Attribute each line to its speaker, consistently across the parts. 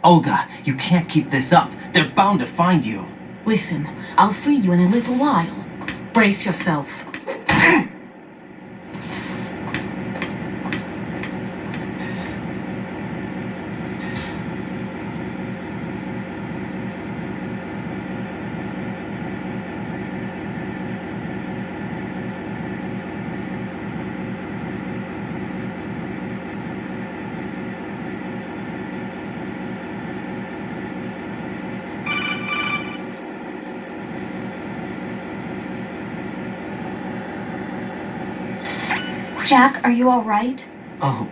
Speaker 1: Olga, you can't keep this up. They're bound to find you.
Speaker 2: Listen, I'll free you in a little while. Brace yourself.
Speaker 3: Jack, are you all right?
Speaker 1: Oh,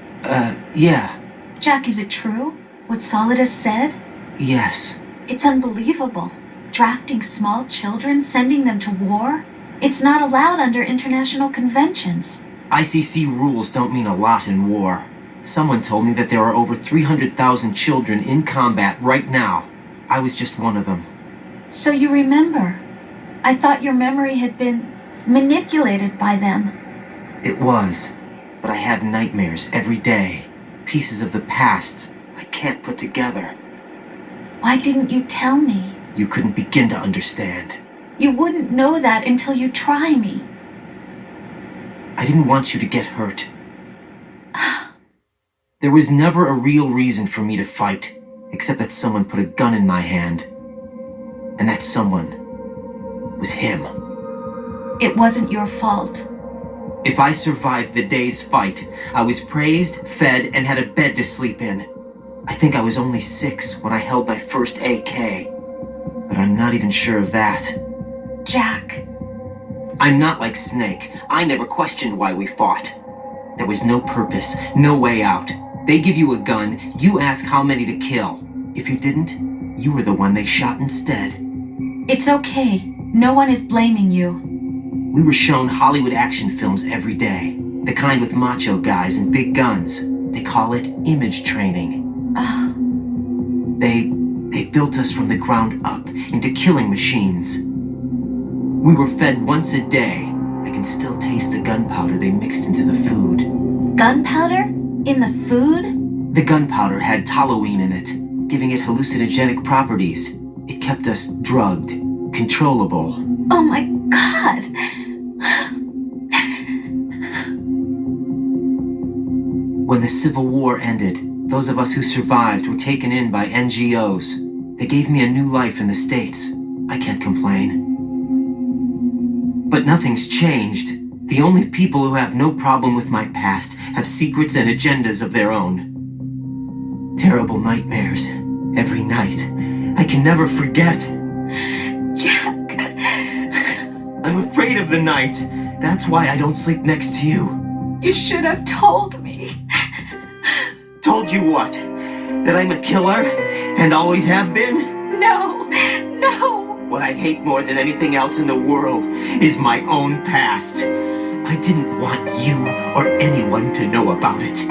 Speaker 1: yeah.
Speaker 3: Jack, is it true? What Solidus said?
Speaker 1: Yes.
Speaker 3: It's unbelievable. Drafting small children, sending them to war? It's not allowed under international conventions.
Speaker 1: ICC rules don't mean a lot in war. Someone told me that there are over 300,000 children in combat right now. I was just one of them.
Speaker 3: So you remember? I thought your memory had been manipulated by them.
Speaker 1: It was, but I have nightmares every day. Pieces of the past I can't put together.
Speaker 3: Why didn't you tell me?
Speaker 1: You couldn't begin to understand.
Speaker 3: You wouldn't know that until you try me.
Speaker 1: I didn't want you to get hurt. There was never a real reason for me to fight, except that someone put a gun in my hand. And that someone was him.
Speaker 3: It wasn't your fault.
Speaker 1: If I survived the day's fight, I was praised, fed, and had a bed to sleep in. I think I was only 6 when I held my first AK. But I'm not even sure of that.
Speaker 3: Jack.
Speaker 1: I'm not like Snake. I never questioned why we fought. There was no purpose, no way out. They give you a gun, you ask how many to kill. If you didn't, you were the one they shot instead.
Speaker 3: It's okay. No one is blaming you.
Speaker 1: We were shown Hollywood action films every day. The kind with macho guys and big guns. They call it image training. They built us from the ground up into killing machines. We were fed once a day. I can still taste the gunpowder they mixed into the food.
Speaker 3: Gunpowder? In the food?
Speaker 1: The gunpowder had toluene in it, giving it hallucinogenic properties. It kept us drugged, controllable.
Speaker 3: Oh my God!
Speaker 1: When the Civil War ended, those of us who survived were taken in by NGOs. They gave me a new life in the States. I can't complain. But nothing's changed. The only people who have no problem with my past have secrets and agendas of their own. Terrible nightmares. Every night. I can never forget.
Speaker 3: Jack.
Speaker 1: I'm afraid of the night. That's why I don't sleep next to you.
Speaker 3: You should have told me.
Speaker 1: Told you what? That I'm a killer? And always have been?
Speaker 3: No, no.
Speaker 1: What I hate more than anything else in the world is my own past. I didn't want you or anyone to know about it.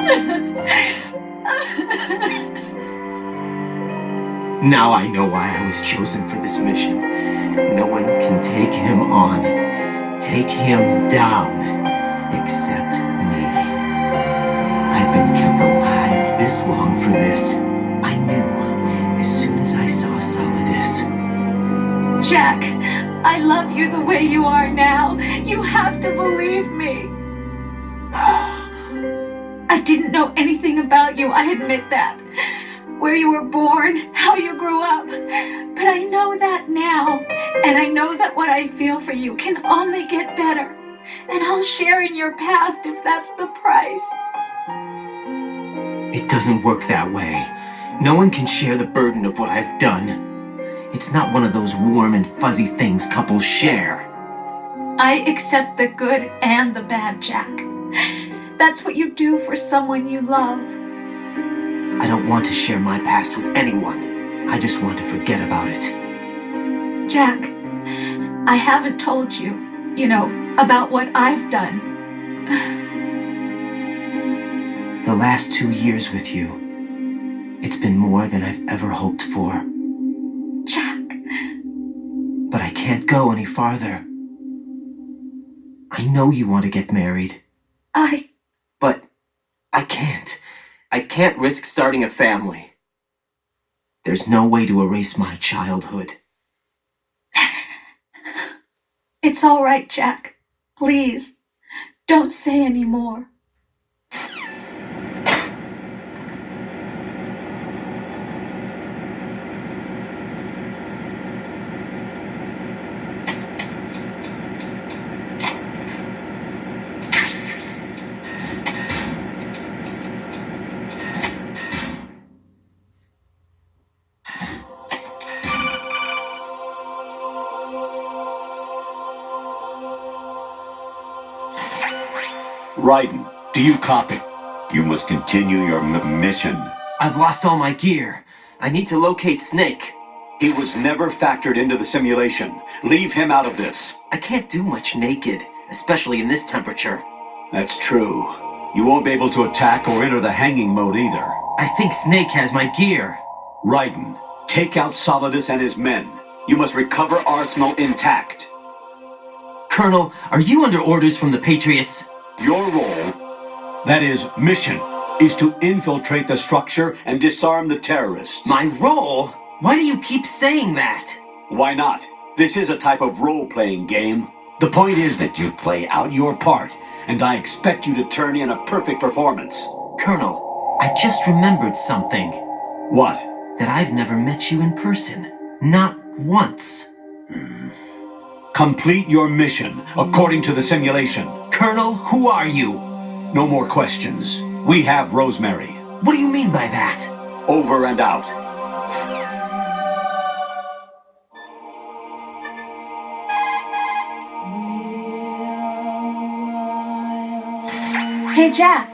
Speaker 1: Now I know why I was chosen for this mission. No one can take him on, take him down, except me. I've been kept alive this long for this. I knew as soon as I saw Solidus.
Speaker 3: Jack, I love you the way you are now. You have to believe me. I didn't know anything about you, I admit that. Where you were born, how you grew up. But I know that now. And I know that what I feel for you can only get better. And I'll share in your past if that's the price.
Speaker 1: It doesn't work that way. No one can share the burden of what I've done. It's not one of those warm and fuzzy things couples share.
Speaker 3: I accept the good and the bad, Jack. That's what you do for someone you love.
Speaker 1: I don't want to share my past with anyone. I just want to forget about it.
Speaker 3: Jack, I haven't told you, about what I've done.
Speaker 1: The last 2 years with you, it's been more than I've ever hoped for.
Speaker 3: Jack.
Speaker 1: But I can't go any farther. I know you want to get married. But I can't. I can't risk starting a family. There's no way to erase my childhood.
Speaker 3: It's all right, Jack. Please, don't say any more.
Speaker 4: Raiden, do you copy? You must continue your mission.
Speaker 1: I've lost all my gear. I need to locate Snake.
Speaker 4: He was never factored into the simulation. Leave him out of this.
Speaker 1: I can't do much naked, especially in this temperature.
Speaker 4: That's true. You won't be able to attack or enter the hanging mode either.
Speaker 1: I think Snake has my gear.
Speaker 4: Raiden, take out Solidus and his men. You must recover Arsenal intact.
Speaker 1: Colonel, are you under orders from the Patriots?
Speaker 4: Your role, that is, mission, is to infiltrate the structure and disarm the terrorists.
Speaker 1: My role? Why do you keep saying that?
Speaker 4: Why not? This is a type of role-playing game. The point is that you play out your part, and I expect you to turn in a perfect performance.
Speaker 1: Colonel, I just remembered something.
Speaker 4: What?
Speaker 1: That I've never met you in person. Not once.
Speaker 4: Complete your mission, according to the simulation.
Speaker 1: Colonel, who are you?
Speaker 4: No more questions. We have Rosemary.
Speaker 1: What do you mean by that?
Speaker 4: Over and out.
Speaker 3: Hey, Jack.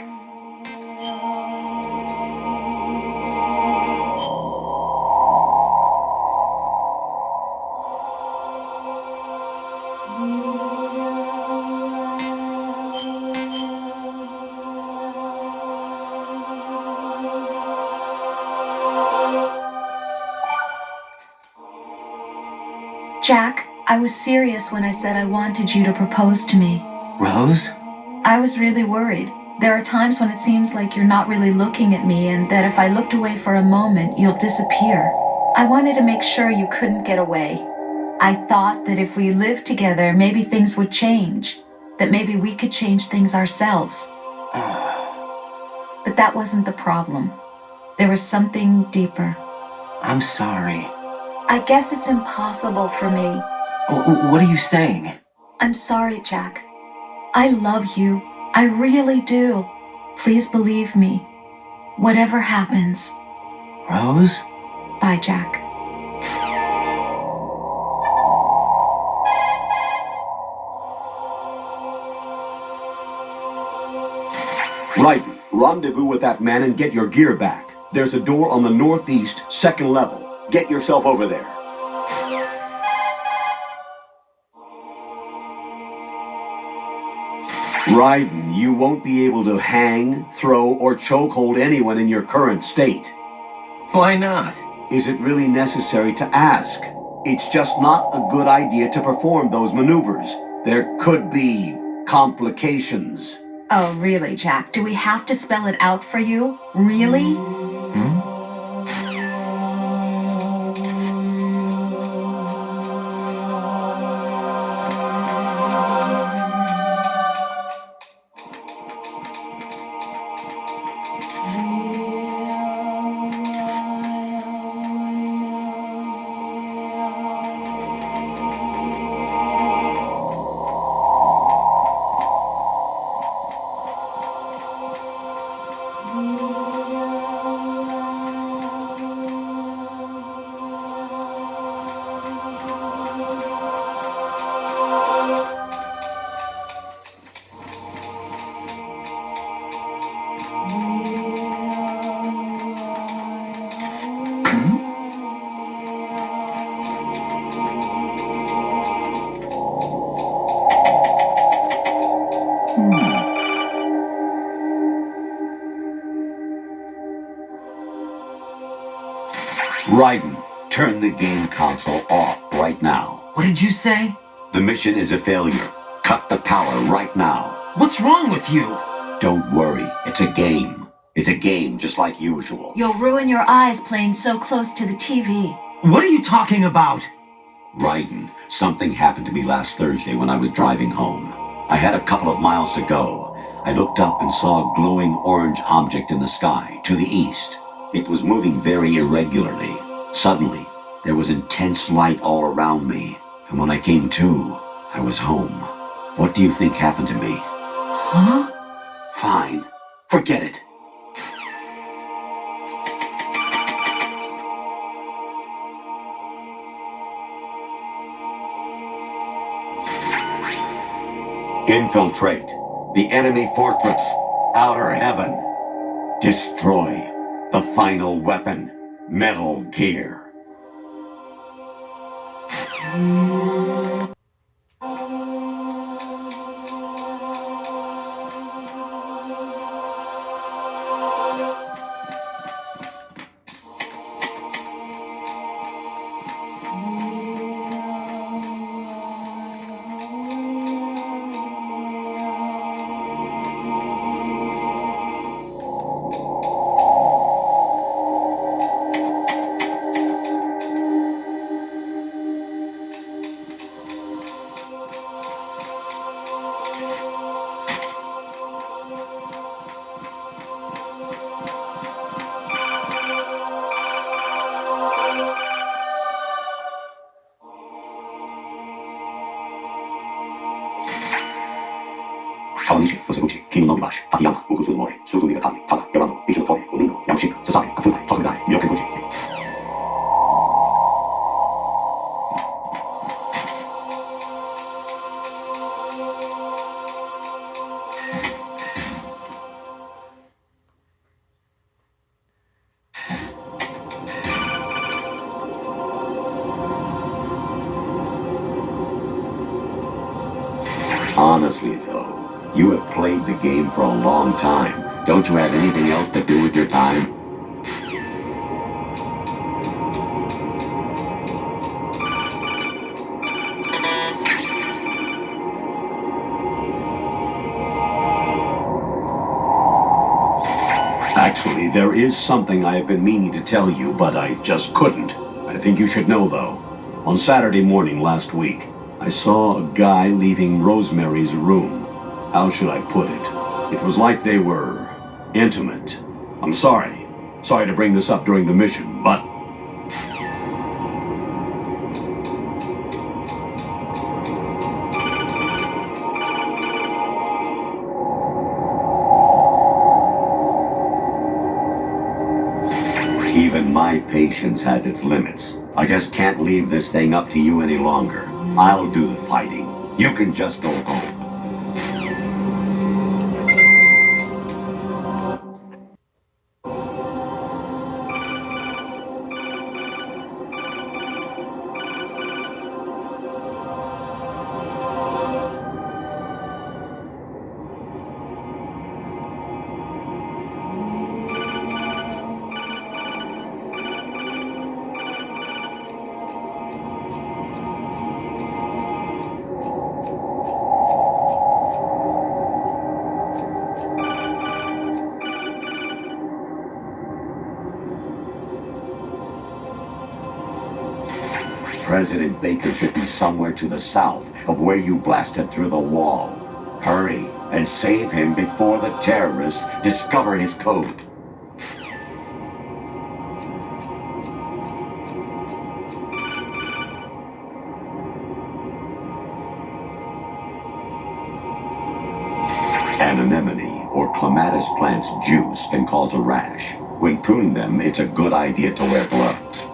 Speaker 3: Jack, I was serious when I said I wanted you to propose to me.
Speaker 1: Rose?
Speaker 3: I was really worried. There are times when it seems like you're not really looking at me and that if I looked away for a moment, you'll disappear. I wanted to make sure you couldn't get away. I thought that if we lived together, maybe things would change. That maybe we could change things ourselves. But that wasn't the problem. There was something deeper.
Speaker 1: I'm sorry.
Speaker 3: I guess it's impossible for me.
Speaker 1: What are you saying?
Speaker 3: I'm sorry, Jack. I love you. I really do. Please believe me. Whatever happens.
Speaker 1: Rose?
Speaker 3: Bye, Jack.
Speaker 4: Raiden, rendezvous with that man and get your gear back. There's a door on the northeast, second level. Get yourself over there. Raiden, you won't be able to hang, throw, or chokehold anyone in your current state.
Speaker 1: Why not?
Speaker 4: Is it really necessary to ask? It's just not a good idea to perform those maneuvers. There could be complications.
Speaker 3: Oh, really, Jack? Do we have to spell it out for you? Really?
Speaker 4: Raiden, turn the game console off right now.
Speaker 1: What did you say?
Speaker 4: The mission is a failure. Cut the power right now.
Speaker 1: What's wrong with you?
Speaker 4: Don't worry, it's a game. It's a game just like usual.
Speaker 3: You'll ruin your eyes playing so close to the TV.
Speaker 1: What are you talking about?
Speaker 4: Raiden, something happened to me last Thursday when I was driving home. I had a couple of miles to go. I looked up and saw a glowing orange object in the sky, to the east. It was moving very irregularly. Suddenly, there was intense light all around me, and when I came to, I was home. What do you think happened to me?
Speaker 1: Huh?
Speaker 4: Fine. Forget it. Infiltrate the enemy fortress, Outer Heaven. Destroy the final weapon, Metal Gear. Kawanishi, Osebuchi, King Nogibashi, Takayama, Ukutsu Mori, Suzumiga Tani, Tada, Yamano, Ichigo Tori, Onino, Yamashita, Sasaki, Kafutai, Tokudai, Myokenguchi. Honestly, though, you have played the game for a long time. Don't you have anything else to do with your time? Actually, there is something I have been meaning to tell you, but I just couldn't. I think you should know, though. On Saturday morning last week, I saw a guy leaving Rosemary's room. How should I put it? It was like they were intimate. I'm sorry. Sorry to bring this up during the mission, but... Even my patience has its limits. I just can't leave this thing up to you any longer. I'll do the fighting. You can just go home. President Baker should be somewhere to the south of where you blasted through the wall. Hurry and save him before the terrorists discover his code. An anemone or clematis plant's juice can cause a rash. When pruning them, it's a good idea to wear gloves.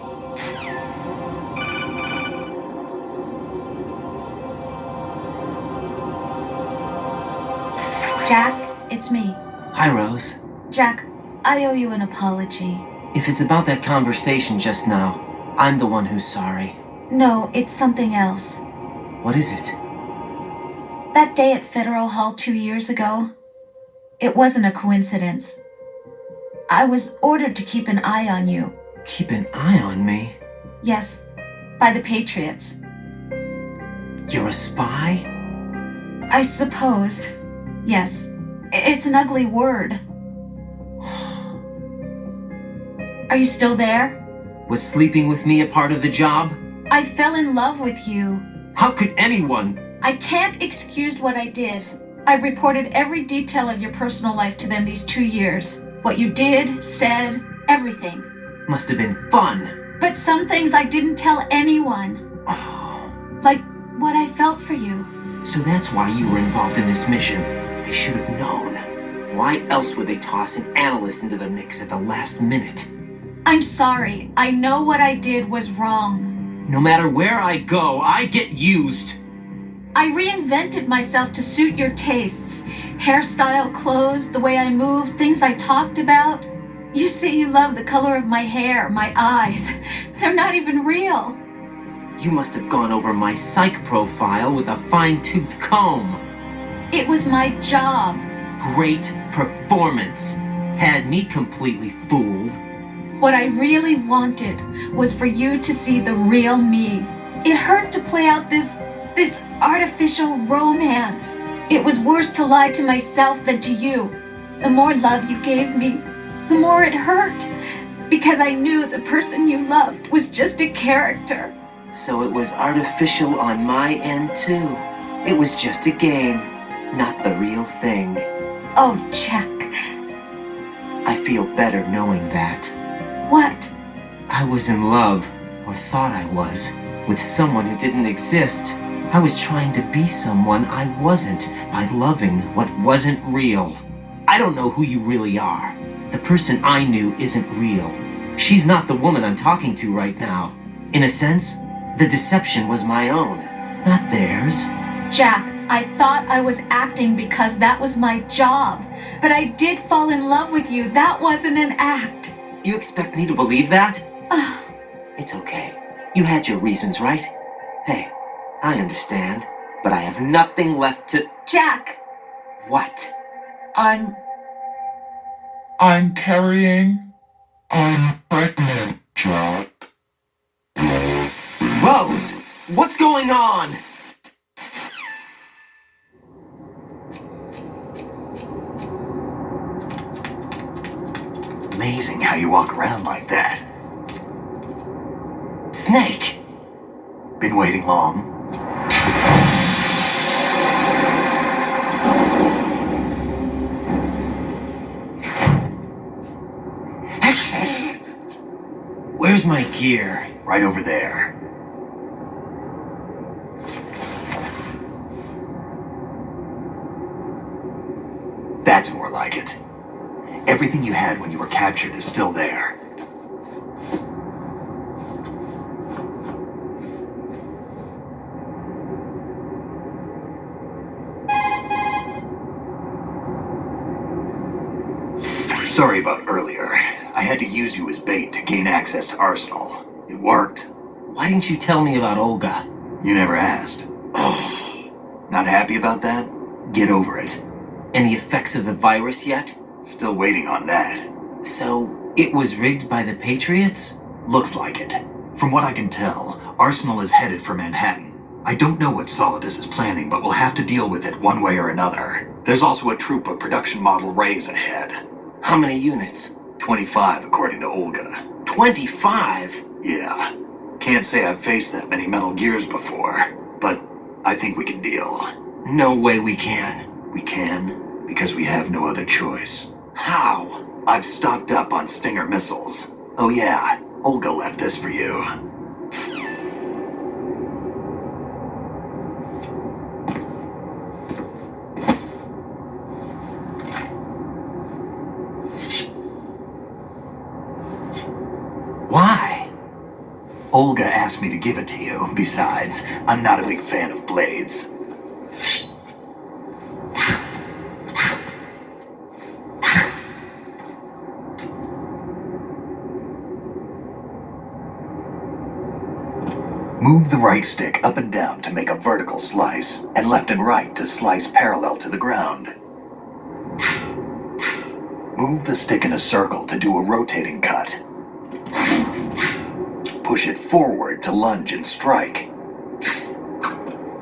Speaker 3: Jack, it's me.
Speaker 1: Hi, Rose.
Speaker 3: Jack, I owe you an apology.
Speaker 1: If it's about that conversation just now, I'm the one who's sorry.
Speaker 3: No, it's something else.
Speaker 1: What is it?
Speaker 3: That day at Federal Hall 2 years ago, it wasn't a coincidence. I was ordered to keep an eye on you.
Speaker 1: Keep an eye on me?
Speaker 3: Yes, by the Patriots.
Speaker 1: You're a spy?
Speaker 3: I suppose. Yes. It's an ugly word. Are you still there?
Speaker 1: Was sleeping with me a part of the job?
Speaker 3: I fell in love with you.
Speaker 1: How could anyone?
Speaker 3: I can't excuse what I did. I've reported every detail of your personal life to them these 2 years. What you did, said, everything.
Speaker 1: Must have been fun.
Speaker 3: But some things I didn't tell anyone.
Speaker 1: Oh,
Speaker 3: Like what I felt for you.
Speaker 1: so that's why you were involved in this mission. I should have known. Why else would they toss an analyst into the mix at the last minute?
Speaker 3: I'm sorry. I know what I did was wrong.
Speaker 1: No matter where I go, I get used.
Speaker 3: I reinvented myself to suit your tastes. Hairstyle, clothes, the way I moved, things I talked about. You say you love the color of my hair, my eyes. They're not even real.
Speaker 1: You must have gone over my psych profile with a fine-tooth comb.
Speaker 3: It was my job.
Speaker 1: Great performance. Had me completely fooled.
Speaker 3: What I really wanted was for you to see the real me. It hurt to play out this artificial romance. It was worse to lie to myself than to you. The more love you gave me, the more it hurt. Because I knew the person you loved was just a character.
Speaker 1: So it was artificial on my end too. It was just a game, not the real thing.
Speaker 3: Oh, Jack.
Speaker 1: I feel better knowing that.
Speaker 3: What?
Speaker 1: I was in love, or thought I was, with someone who didn't exist. I was trying to be someone I wasn't by loving what wasn't real. I don't know who you really are. The person I knew isn't real. She's not the woman I'm talking to right now. In a sense, the deception was my own, not theirs.
Speaker 3: Jack, I thought I was acting because that was my job. But I did fall in love with you. That wasn't an act.
Speaker 1: You expect me to believe that? It's okay. You had your reasons, right? Hey, I understand. But I have nothing left to...
Speaker 3: Jack!
Speaker 1: What?
Speaker 5: I'm carrying. I'm pregnant, Jack.
Speaker 1: Rose! What's going on?
Speaker 6: Amazing how you walk around like that.
Speaker 1: Snake!
Speaker 6: Been waiting long?
Speaker 1: Where's my gear?
Speaker 6: Right over there. That's more like it. Everything you had when you were captured is still there. Sorry about earlier. I had to use you as bait to gain access to Arsenal. It worked.
Speaker 1: Why didn't you tell me about Olga?
Speaker 6: You never asked. Not happy about that? Get over it.
Speaker 1: Any effects of the virus yet?
Speaker 6: Still waiting on that.
Speaker 1: So, it was rigged by the Patriots?
Speaker 6: Looks like it. From what I can tell, Arsenal is headed for Manhattan. I don't know what Solidus is planning, but we'll have to deal with it one way or another. There's also a troop of production model Rays ahead.
Speaker 1: How many units?
Speaker 6: 25, according to Olga.
Speaker 1: 25?
Speaker 6: Yeah. Can't say I've faced that many Metal Gears before, but I think we can deal.
Speaker 1: No way we can.
Speaker 6: We can, because we have no other choice.
Speaker 1: How?
Speaker 6: I've stocked up on Stinger missiles. Oh yeah, Olga left this for you.
Speaker 1: Why?
Speaker 6: Olga asked me to give it to you. Besides, I'm not a big fan of blades. Move the right stick up and down to make a vertical slice, and left and right to slice parallel to the ground. Move the stick in a circle to do a rotating cut. Push it forward to lunge and strike.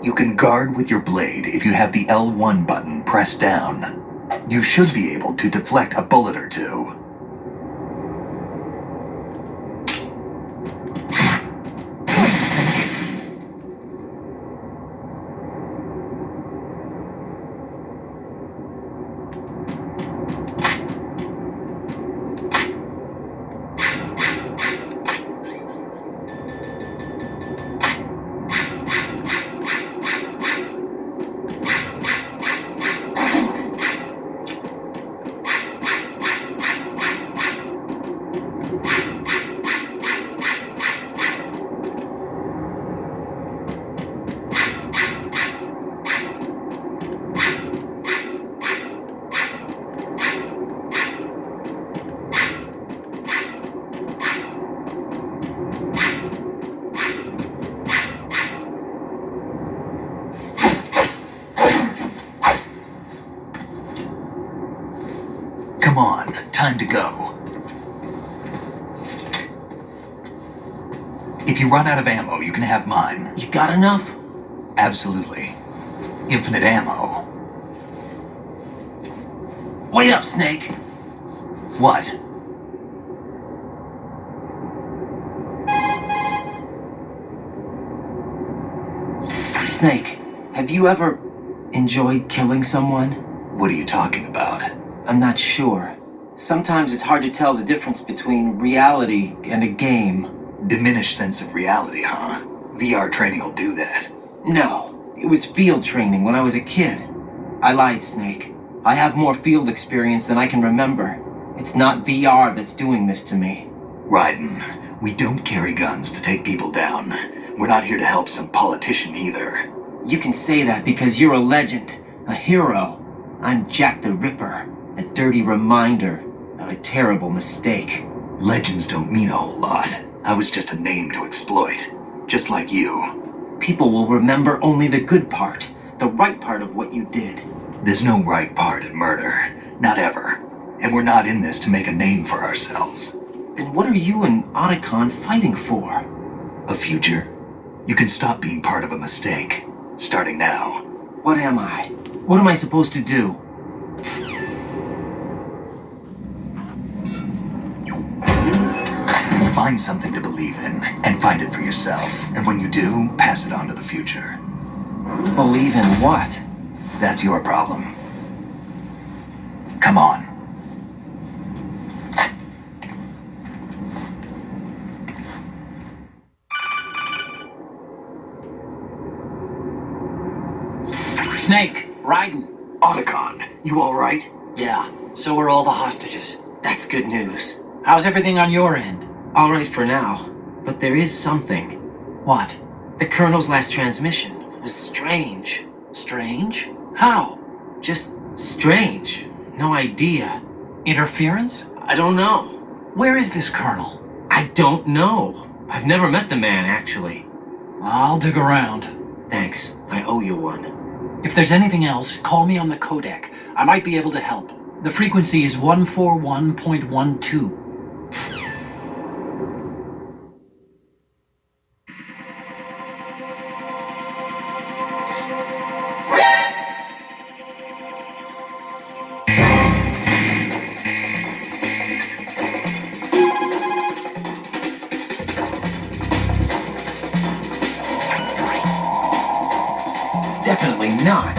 Speaker 6: You can guard with your blade if you have the L1 button pressed down. You should be able to deflect a bullet or two. time to go. If you run out of ammo, you can have mine.
Speaker 1: You got enough?
Speaker 6: Absolutely. Infinite ammo.
Speaker 1: Wait up, Snake.
Speaker 6: What?
Speaker 1: Snake, have you ever enjoyed killing someone?
Speaker 6: What are you talking about?
Speaker 1: I'm not sure. Sometimes it's hard to tell the difference between reality and a game.
Speaker 6: Diminished sense of reality, huh? VR training will do that.
Speaker 1: No, it was field training when I was a kid. I lied, Snake. I have more field experience than I can remember. It's not VR that's doing this to me.
Speaker 6: Raiden, we don't carry guns to take people down. We're not here to help some politician either.
Speaker 1: You can say that because you're a legend, a hero. I'm Jack the Ripper, a dirty reminder of a terrible mistake.
Speaker 6: Legends don't mean a whole lot. I was just a name to exploit, just like you.
Speaker 1: People will remember only the good part, the right part of what you did.
Speaker 6: There's no right part in murder. Not ever. And we're not in this to make a name for ourselves.
Speaker 1: Then what are you and Otacon fighting for?
Speaker 6: A future? You can stop being part of a mistake. Starting now.
Speaker 1: What am I? What am I supposed to do?
Speaker 6: Find something to believe in, and find it for yourself. And when you do, pass it on to the future.
Speaker 1: Believe in what?
Speaker 6: That's your problem. Come on.
Speaker 7: Snake, Raiden.
Speaker 6: Otacon, you alright?
Speaker 7: Yeah, so are all the hostages.
Speaker 1: That's good news.
Speaker 7: How's everything on your end?
Speaker 1: All right for now, but there is something.
Speaker 7: What?
Speaker 1: The Colonel's last transmission was strange.
Speaker 7: Strange? How?
Speaker 1: Just strange. No idea.
Speaker 7: Interference?
Speaker 1: I don't know.
Speaker 7: Where is this colonel?
Speaker 1: I don't know. I've never met the man, actually.
Speaker 7: I'll dig around.
Speaker 1: Thanks. I owe you one.
Speaker 7: If there's anything else, call me on the codec. I might be able to help. The frequency is 141.12.
Speaker 1: Definitely not.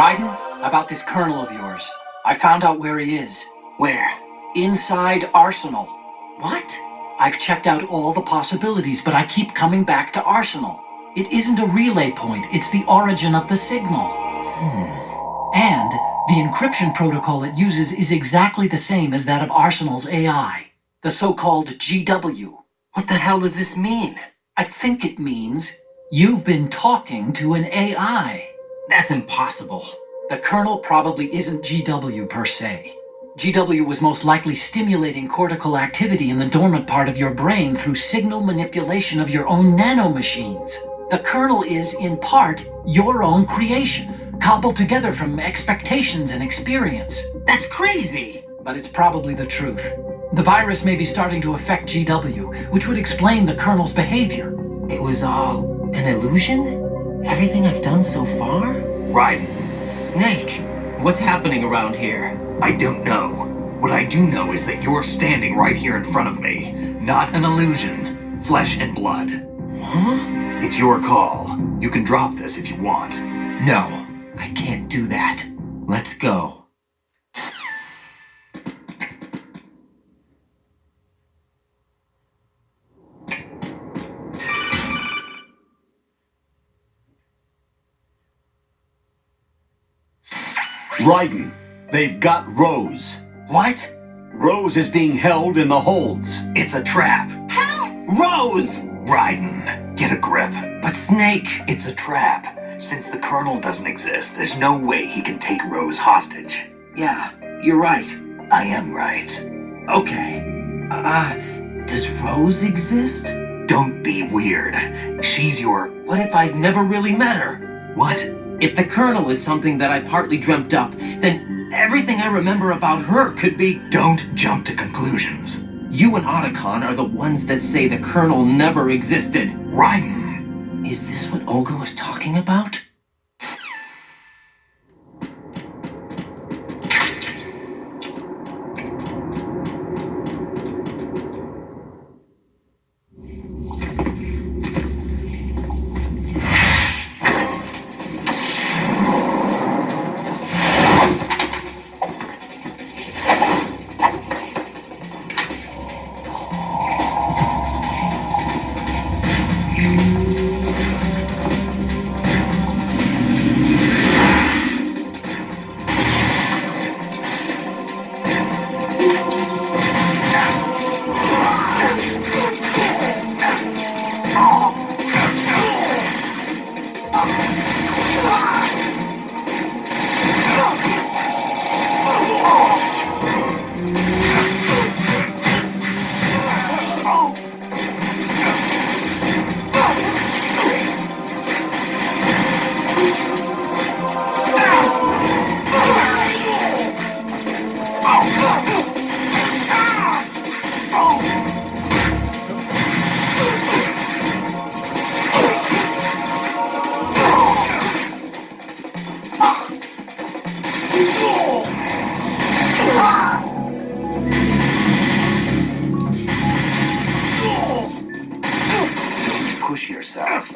Speaker 7: Raiden, about this colonel of yours. I found out where he is.
Speaker 1: Where?
Speaker 7: Inside Arsenal.
Speaker 1: What?
Speaker 7: I've checked out all the possibilities, but I keep coming back to Arsenal. It isn't a relay point, it's the origin of the signal. And the encryption protocol it uses is exactly the same as that of Arsenal's AI, the so-called GW.
Speaker 1: What the hell does this mean?
Speaker 7: I think it means you've been talking to an AI.
Speaker 1: That's impossible.
Speaker 7: The kernel probably isn't GW per se. GW was most likely stimulating cortical activity in the dormant part of your brain through signal manipulation of your own nanomachines. The kernel is, in part, your own creation, cobbled together from expectations and experience.
Speaker 1: That's crazy!
Speaker 7: But it's probably the truth. The virus may be starting to affect GW, which would explain the kernel's behavior.
Speaker 1: It was all an illusion? Everything I've done so far?
Speaker 6: Raiden,
Speaker 1: Snake, what's happening around here?
Speaker 6: I don't know. What I do know is that you're standing right here in front of me. Not an illusion. Flesh and blood.
Speaker 1: Huh?
Speaker 6: It's your call. You can drop this if you want.
Speaker 1: No, I can't do that. Let's go.
Speaker 4: Raiden, they've got Rose.
Speaker 1: What?
Speaker 4: Rose is being held in the holds.
Speaker 6: It's a trap.
Speaker 1: Rose!
Speaker 6: Raiden, get a grip.
Speaker 1: But Snake...
Speaker 6: It's a trap. Since the Colonel doesn't exist, there's no way he can take Rose hostage.
Speaker 1: Yeah, you're right.
Speaker 6: I am right.
Speaker 1: Okay. Does Rose exist?
Speaker 6: Don't be weird. She's your...
Speaker 1: What if I've never really met her?
Speaker 6: What?
Speaker 1: If the Colonel is something that I partly dreamt up, then everything I remember about her could be...
Speaker 6: Don't jump to conclusions.
Speaker 1: You and Otacon are the ones that say the Colonel never existed.
Speaker 6: Raiden.
Speaker 1: Is this what Olga was talking about?
Speaker 6: Push yourself.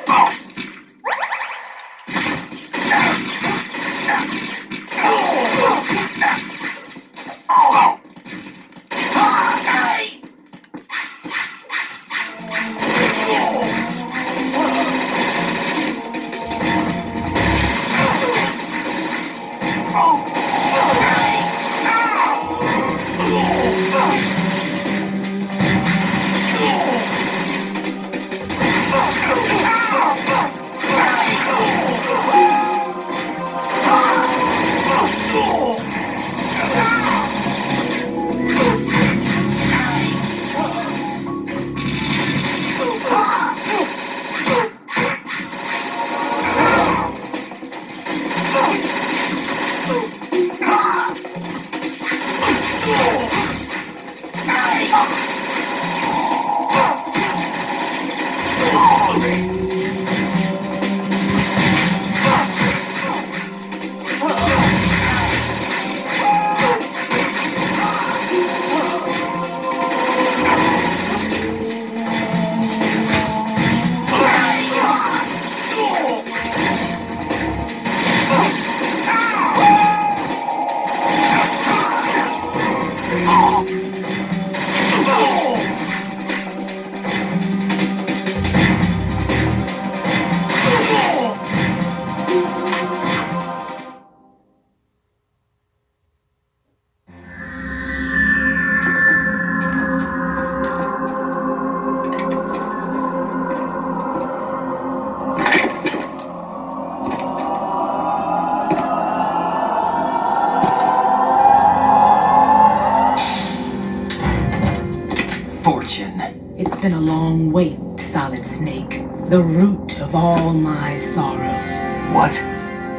Speaker 2: been a long wait, Solid Snake. The root of all my sorrows.
Speaker 6: What?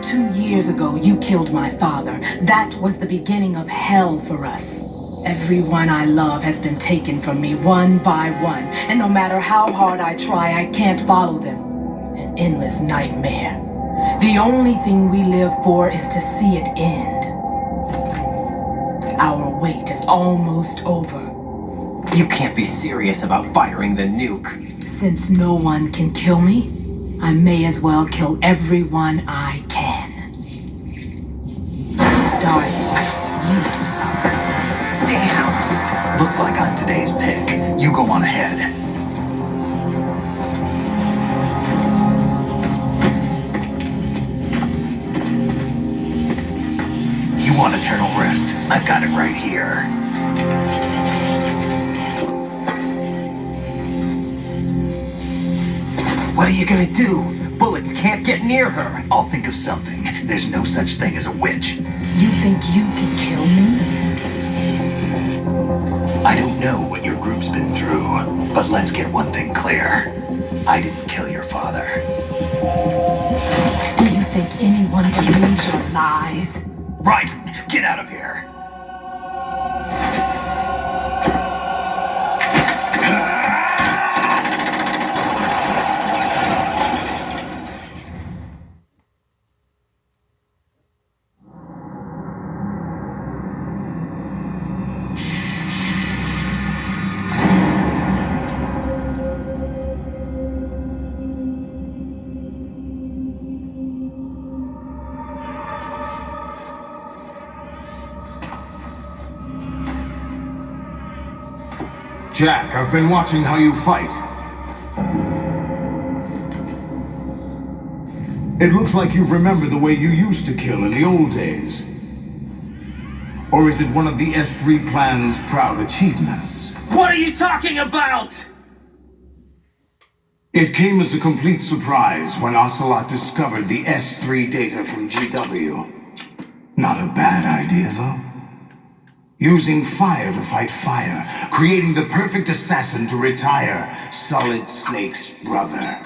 Speaker 2: 2 years ago, you killed my father. That was the beginning of hell for us. Everyone I love has been taken from me one by one, and no matter how hard I try, I can't follow them. An endless nightmare. The only thing we live for is to see it end. Our wait is almost over.
Speaker 1: You can't be serious about firing the nuke.
Speaker 2: Since no one can kill me, I may as well kill everyone I can. Starting with you, Solid Snake.
Speaker 6: Damn! Looks like I'm today's pick. You go on ahead. You want eternal rest? I've got it right here.
Speaker 1: What are you gonna do? Bullets can't get near her.
Speaker 6: I'll think of something. There's no such thing as a witch.
Speaker 2: You think you can kill me?
Speaker 6: I don't know what your group's been through, but let's get one thing clear. I didn't kill your father.
Speaker 2: Do you think anyone believes your lies?
Speaker 6: Right! Get out of here!
Speaker 5: Jack, I've been watching how you fight. It looks like you've remembered the way you used to kill in the old days. Or is it one of the S3 plan's proud achievements?
Speaker 1: What are you talking about?
Speaker 5: It came as a complete surprise when Ocelot discovered the S3 data from GW. Not a bad idea, though. Using fire to fight fire, creating the perfect assassin to retire Solid Snake's brother.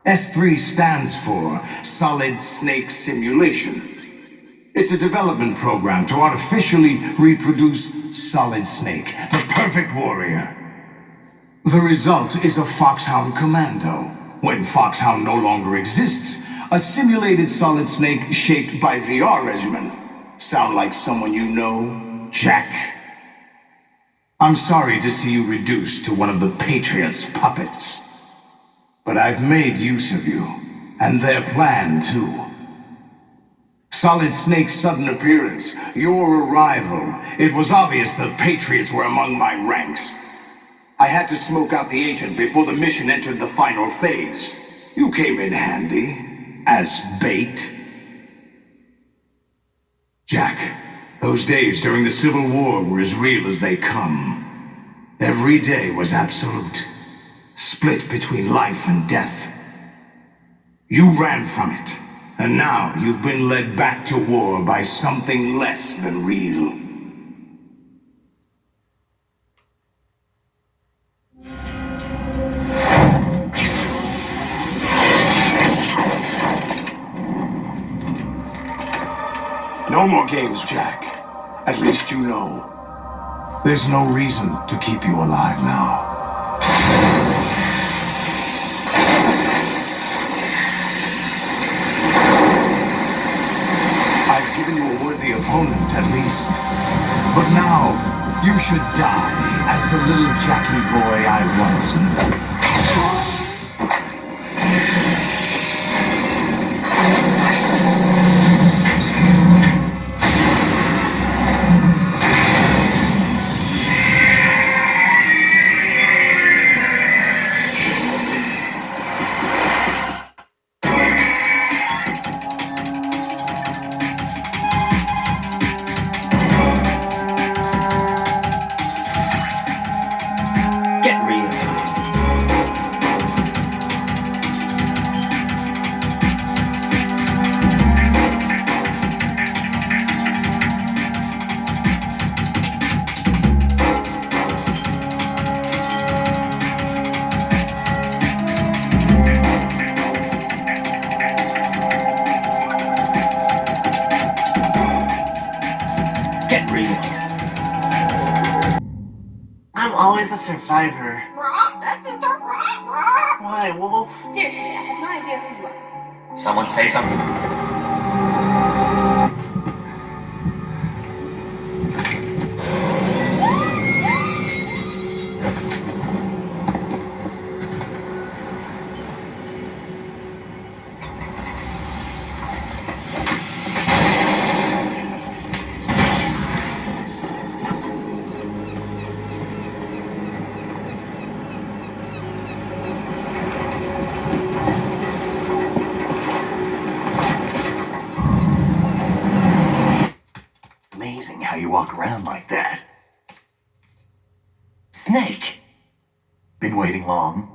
Speaker 5: S3 stands for Solid Snake Simulation. It's a development program to artificially reproduce Solid Snake, the perfect warrior. The result is a Foxhound Commando. When Foxhound no longer exists, a simulated Solid Snake shaped by VR regimen. Sound like someone you know, Jack? I'm sorry to see you reduced to one of the Patriots' puppets. But I've made use of you, and their plan too. Solid Snake's sudden appearance, your arrival, it was obvious the Patriots were among my ranks. I had to smoke out the agent before the mission entered the final phase. You came in handy, as bait. Jack, those days during the Civil War were as real as they come. Every day was absolute, split between life and death. You ran from it, and now you've been led back to war by something less than real. No more games, Jack. At least you know. There's no reason to keep you alive now. I've given you a worthy opponent, at least. But now, you should die as the little Jackie boy I once knew.
Speaker 1: Get real. real. I'm always a survivor.
Speaker 3: That's Sister.
Speaker 1: Why, Wolf?
Speaker 3: Seriously, I have no idea who you are.
Speaker 1: Someone say something.
Speaker 6: Amazing how you walk around like that.
Speaker 1: Snake!
Speaker 6: Been waiting long?